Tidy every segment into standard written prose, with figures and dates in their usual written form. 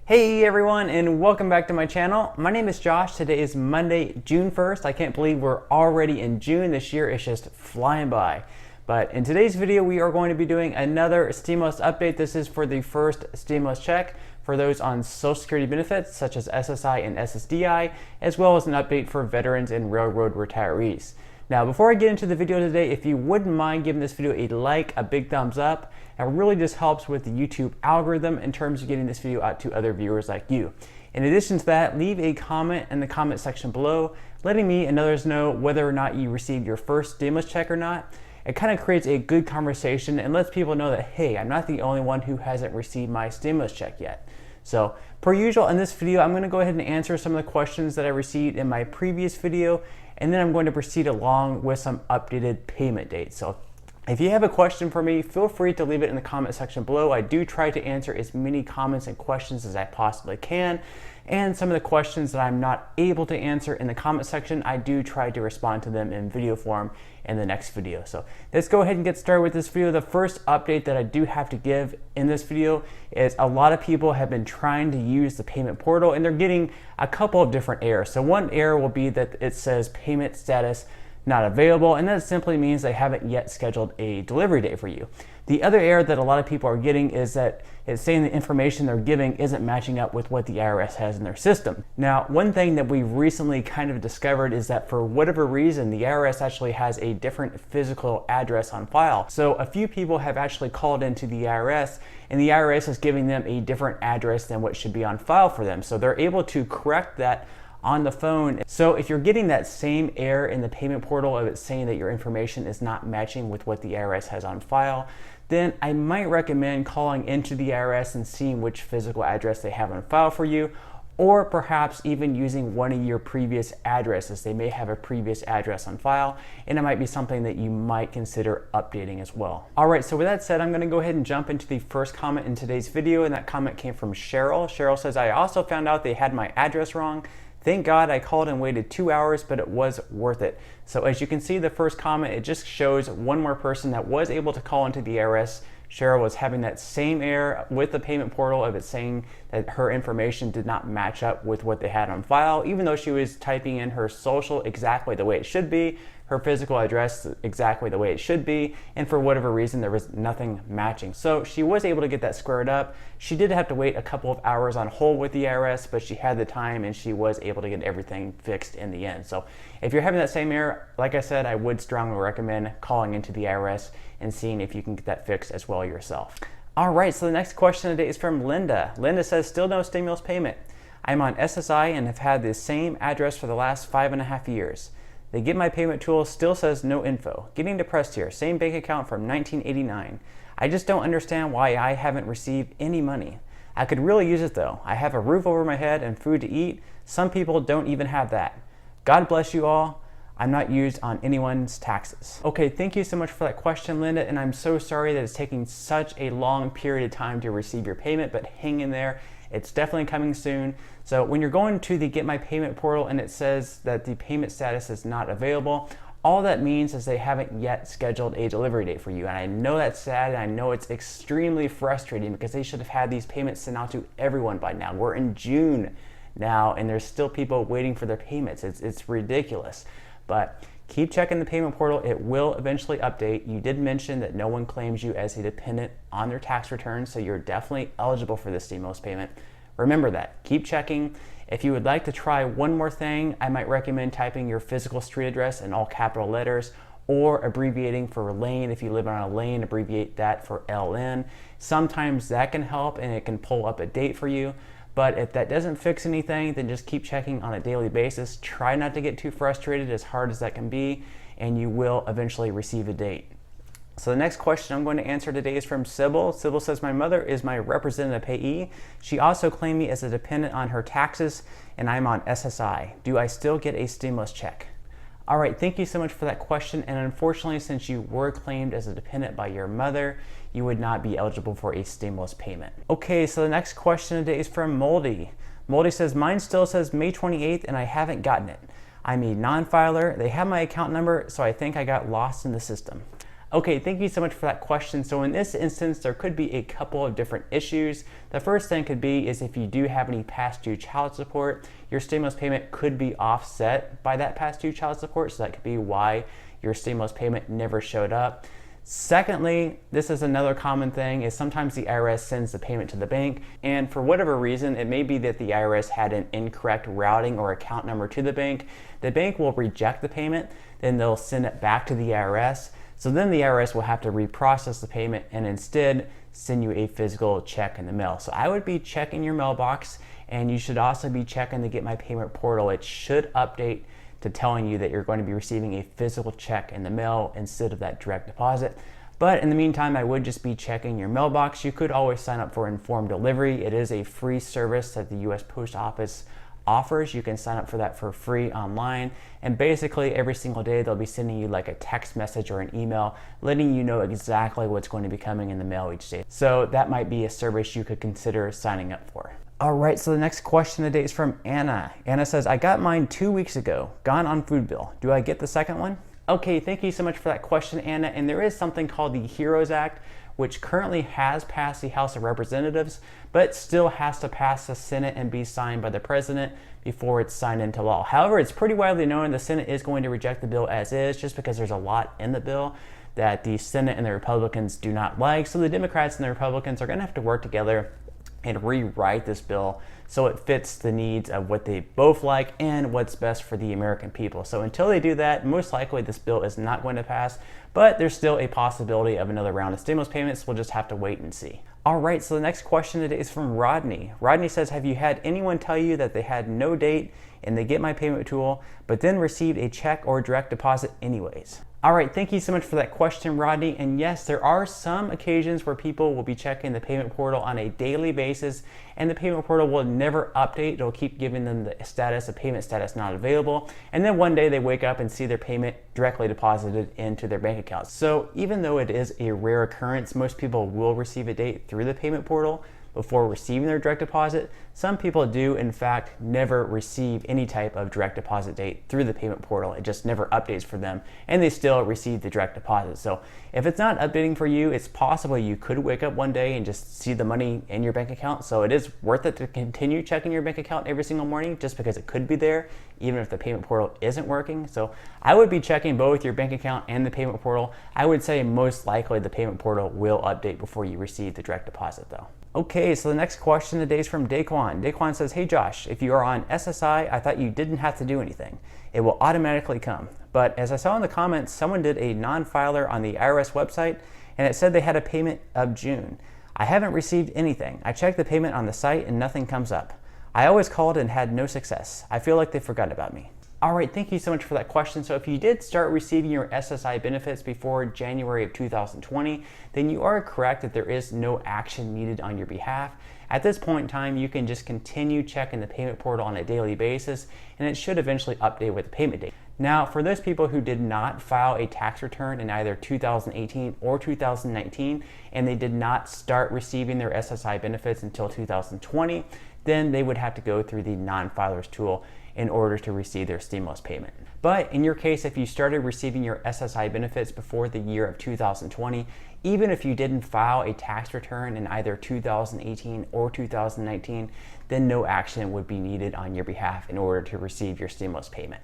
Hey everyone, and welcome back to my channel. My name is Josh. Today is Monday, June 1st. I can't believe we're already in June. This year is just flying by. But in today's video, we are going to be doing another stimulus update. This is for the first stimulus check for those on Social Security benefits such as SSI and Ssdi, as well as an update for veterans and railroad retirees. Now, before I get into the video today, if you wouldn't mind giving this video a like, a big thumbs up, it really just helps with the YouTube algorithm in terms of getting this video out to other viewers like you. In addition to that, leave a comment in the comment section below, letting me and others know whether or not you received your first stimulus check or not. It kind of creates a good conversation and lets people know that, hey, I'm not the only one who hasn't received my stimulus check yet. So, per usual, in this video, I'm going to go ahead and answer some of the questions that I received in my previous video, and then I'm going to proceed along with some updated payment dates. So, if you have a question for me, feel free to leave it in the comment section below. I do try to answer as many comments and questions as I possibly can. And some of the questions that I'm not able to answer in the comment section, I do try to respond to them in video form in the next video. So let's go ahead and get started with this video. The first update that I do have to give in this video is a lot of people have been trying to use the payment portal and they're getting a couple of different errors. So one error will be that it says payment status not available, and that simply means they haven't yet scheduled a delivery date for you. The other error that a lot of people are getting is that it's saying the information they're giving isn't matching up with what the IRS has in their system. Now, one thing that we recently kind of discovered is that for whatever reason, the IRS actually has a different physical address on file. So a few people have actually called into the IRS, and the IRS is giving them a different address than what should be on file for them. So they're able to correct that on the phone. So if you're getting that same error in the payment portal of it saying that your information is not matching with what the IRS has on file, then I might recommend calling into the IRS and seeing which physical address they have on file for you, or perhaps even using one of your previous addresses. They may have a previous address on file, and it might be something that you might consider updating as well. All right, so with that said, I'm gonna go ahead and jump into the first comment in today's video, and that comment came from Cheryl. Cheryl says, I also found out they had my address wrong. Thank God I called and waited 2 hours, but it was worth it. So as you can see, the first comment, it just shows one more person that was able to call into the IRS. Cheryl was having that same error with the payment portal of it saying that her information did not match up with what they had on file, even though she was typing in her social exactly the way it should be, her physical address exactly the way it should be, and for whatever reason there was nothing matching. So she was able to get that squared up. She did have to wait a couple of hours on hold with the IRS, but she had the time and she was able to get everything fixed in the end. So if you're having that same error, like I said, I would strongly recommend calling into the IRS and seeing if you can get that fixed as well yourself. All right, so the next question today is from Linda. Linda says, still no stimulus payment. I'm on SSI and have had the same address for the last 5.5 years. The Get My Payment tool still says no info. Getting depressed here. Same bank account from 1989. I just don't understand why I haven't received any money. I could really use it though. I have a roof over my head and food to eat. Some people don't even have that. God bless you all. I'm not used on anyone's taxes. Okay, thank you so much for that question, Linda, and I'm so sorry that it's taking such a long period of time to receive your payment, but hang in there. It's definitely coming soon. So when you're going to the Get My Payment portal and it says that the payment status is not available, all that means is they haven't yet scheduled a delivery date for you. And I know that's sad, and I know it's extremely frustrating because they should have had these payments sent out to everyone by now. We're in June now, and there's still people waiting for their payments. It's ridiculous. But keep checking the payment portal. It will eventually update. You did mention that no one claims you as a dependent on their tax return, so you're definitely eligible for this stimulus payment. Remember that. Keep checking. If you would like to try one more thing, I might recommend typing your physical street address in all capital letters, or abbreviating for lane. If you live on a lane, abbreviate that for LN. Sometimes that can help and it can pull up a date for you. But if that doesn't fix anything, then just keep checking on a daily basis. Try not to get too frustrated, as hard as that can be, and you will eventually receive a date. So the next question I'm going to answer today is from Sybil. Sybil says, my mother is my representative payee. She also claimed me as a dependent on her taxes, and I'm on SSI. Do I still get a stimulus check? All right, thank you so much for that question. And unfortunately, since you were claimed as a dependent by your mother, you would not be eligible for a stimulus payment. Okay, so the next question today is from Moldy. Moldy says, mine still says May 28th and I haven't gotten it. I'm a non-filer. They have my account number, so I think I got lost in the system. Okay, thank you so much for that question. So in this instance, there could be a couple of different issues. The first thing could be is if you do have any past due child support, your stimulus payment could be offset by that past due child support. So that could be why your stimulus payment never showed up. Secondly, this is another common thing, is sometimes the IRS sends the payment to the bank, and for whatever reason, it may be that the IRS had an incorrect routing or account number to the bank. The bank will reject the payment, then they'll send it back to the IRS. So then the IRS will have to reprocess the payment and instead send you a physical check in the mail. So I would be checking your mailbox, and you should also be checking the Get My Payment portal. It should update to telling you that you're going to be receiving a physical check in the mail instead of that direct deposit. But in the meantime, I would just be checking your mailbox. You could always sign up for informed delivery. It is a free service that the US Post Office offers. You can sign up for that for free online, and basically every single day they'll be sending you like a text message or an email letting you know exactly what's going to be coming in the mail each day. So that might be a service you could consider signing up for. All right, so the next question today is from Anna. Anna says, I got mine 2 weeks ago, gone on food bill. Do I get the second one? Okay, thank you so much for that question, Anna. And there is something called the HEROES Act, which currently has passed the House of Representatives, but still has to pass the Senate and be signed by the president before it's signed into law. However, it's pretty widely known the Senate is going to reject the bill as is, just because there's a lot in the bill that the Senate and the Republicans do not like. So the Democrats and the Republicans are gonna have to work together and rewrite this bill so it fits the needs of what they both like and what's best for the American people. So until they do that, most likely this bill is not going to pass, but there's still a possibility of another round of stimulus payments. We'll just have to wait and see. All right, so the next question today is from Rodney. Rodney says, have you had anyone tell you that they had no date in the Get My Payment tool, but then received a check or direct deposit anyways? All right, thank you so much for that question, Rodney. And yes, there are some occasions where people will be checking the payment portal on a daily basis, and the payment portal will never update. It'll keep giving them the status of payment status not available. And then one day they wake up and see their payment directly deposited into their bank account. So even though it is a rare occurrence, most people will receive a date through the payment portal before receiving their direct deposit. Some people do, in fact, never receive any type of direct deposit date through the payment portal. It just never updates for them, and they still receive the direct deposit. So if it's not updating for you, it's possible you could wake up one day and just see the money in your bank account. So it is worth it to continue checking your bank account every single morning, just because it could be there, even if the payment portal isn't working. So I would be checking both your bank account and the payment portal. I would say most likely the payment portal will update before you receive the direct deposit though. Okay, so the next question today is from Daquan. Daquan says, hey Josh, if you are on SSI, I thought you didn't have to do anything. It will automatically come. But as I saw in the comments, someone did a non-filer on the IRS website, and it said they had a payment of June. I haven't received anything. I checked the payment on the site and nothing comes up. I always called and had no success. I feel like they forgot about me. All right, thank you so much for that question. So if you did start receiving your SSI benefits before January of 2020, then you are correct that there is no action needed on your behalf. At this point in time, you can just continue checking the payment portal on a daily basis, and it should eventually update with the payment date. Now, for those people who did not file a tax return in either 2018 or 2019, and they did not start receiving their SSI benefits until 2020, then they would have to go through the non-filers tool in order to receive their stimulus payment. But in your case, if you started receiving your SSI benefits before the year of 2020, even if you didn't file a tax return in either 2018 or 2019, then no action would be needed on your behalf in order to receive your stimulus payment.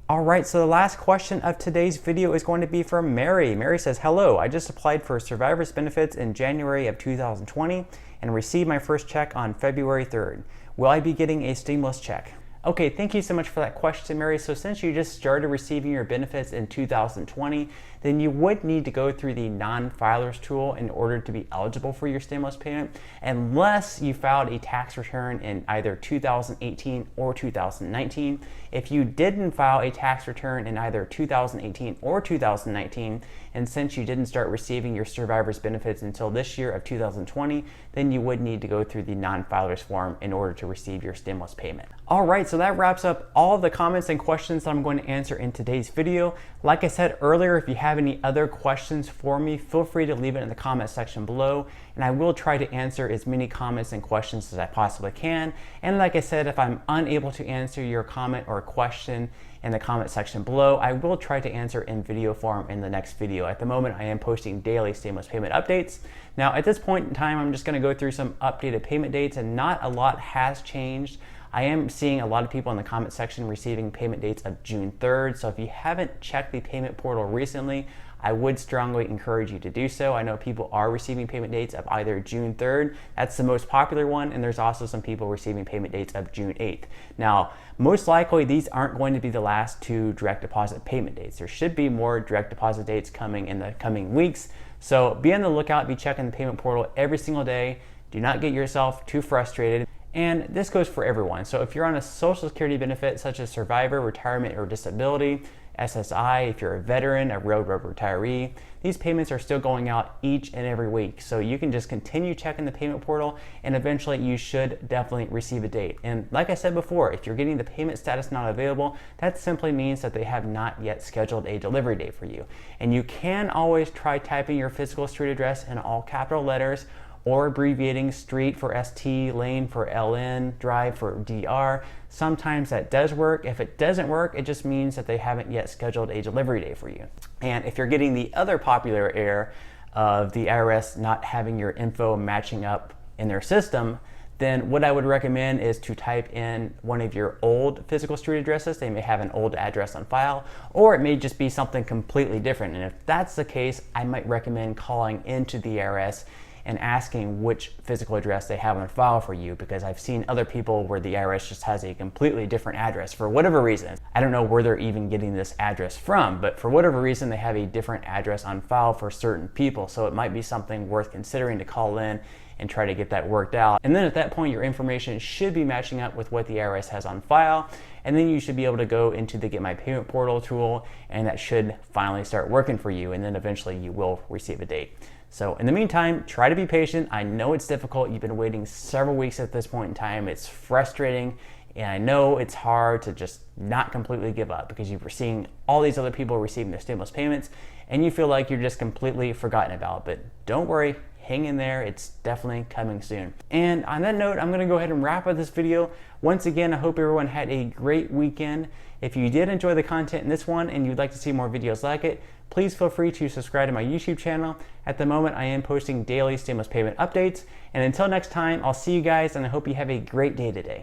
All right, so the last question of today's video is going to be from Mary. Mary says, hello, I just applied for survivor's benefits in January of 2020 and received my first check on February 3rd. Will I be getting a stimulus check? Okay, thank you so much for that question, Mary. So since you just started receiving your benefits in 2020, then you would need to go through the non-filers tool in order to be eligible for your stimulus payment, unless you filed a tax return in either 2018 or 2019. If you didn't file a tax return in either 2018 or 2019, and since you didn't start receiving your survivor's benefits until this year of 2020, then you would need to go through the non-filers form in order to receive your stimulus payment. All right, so that wraps up all of the comments and questions that I'm going to answer in today's video. Like I said earlier, if you have any other questions for me, feel free to leave it in the comment section below. and I will try to answer as many comments and questions as I possibly can. And like I said, if I'm unable to answer your comment or question in the comment section below, I will try to answer in video form in the next video. At the moment, I am posting daily stimulus payment updates. Now, at this point in time, I'm just going to go through some updated payment dates, and not a lot has changed. I am seeing a lot of people in the comment section receiving payment dates of June 3rd. So if you haven't checked the payment portal recently, I would strongly encourage you to do so. I know people are receiving payment dates of either June 3rd, that's the most popular one, and there's also some people receiving payment dates of June 8th. Now, most likely these aren't going to be the last two direct deposit payment dates. There should be more direct deposit dates coming in the coming weeks. So be on the lookout, be checking the payment portal every single day. Do not get yourself too frustrated. And this goes for everyone. So if you're on a Social Security benefit such as survivor, retirement, or disability, SSI, if you're a veteran, a railroad retiree, these payments are still going out each and every week. So you can just continue checking the payment portal, and eventually you should definitely receive a date. And like I said before, if you're getting the payment status not available, that simply means that they have not yet scheduled a delivery date for you. And you can always try typing your physical street address in all capital letters, or abbreviating street for ST, lane for LN, drive for DR. Sometimes that does work. If it doesn't work, it just means that they haven't yet scheduled a delivery date for you. And if you're getting the other popular error of the IRS not having your info matching up in their system, then what I would recommend is to type in one of your old physical street addresses. They may have an old address on file, or it may just be something completely different. And if that's the case, I might recommend calling into the IRS and asking which physical address they have on file for you, because I've seen other people where the IRS just has a completely different address for whatever reason. I don't know where they're even getting this address from, but for whatever reason, they have a different address on file for certain people. So it might be something worth considering to call in and try to get that worked out. And then at that point, your information should be matching up with what the IRS has on file. And then you should be able to go into the Get My Payment Portal tool, and that should finally start working for you. And then eventually you will receive a date. So in the meantime, try to be patient. I know it's difficult. You've been waiting several weeks at this point in time. It's frustrating, and I know it's hard to just not completely give up, because you're seeing all these other people receiving their stimulus payments and you feel like you're just completely forgotten about. But don't worry, hang in there. It's definitely coming soon. And on that note, I'm gonna go ahead and wrap up this video. Once again, I hope everyone had a great weekend. If you did enjoy the content in this one and you'd like to see more videos like it, please feel free to subscribe to my YouTube channel. At the moment, I am posting daily stimulus payment updates. And until next time, I'll see you guys, and I hope you have a great day today.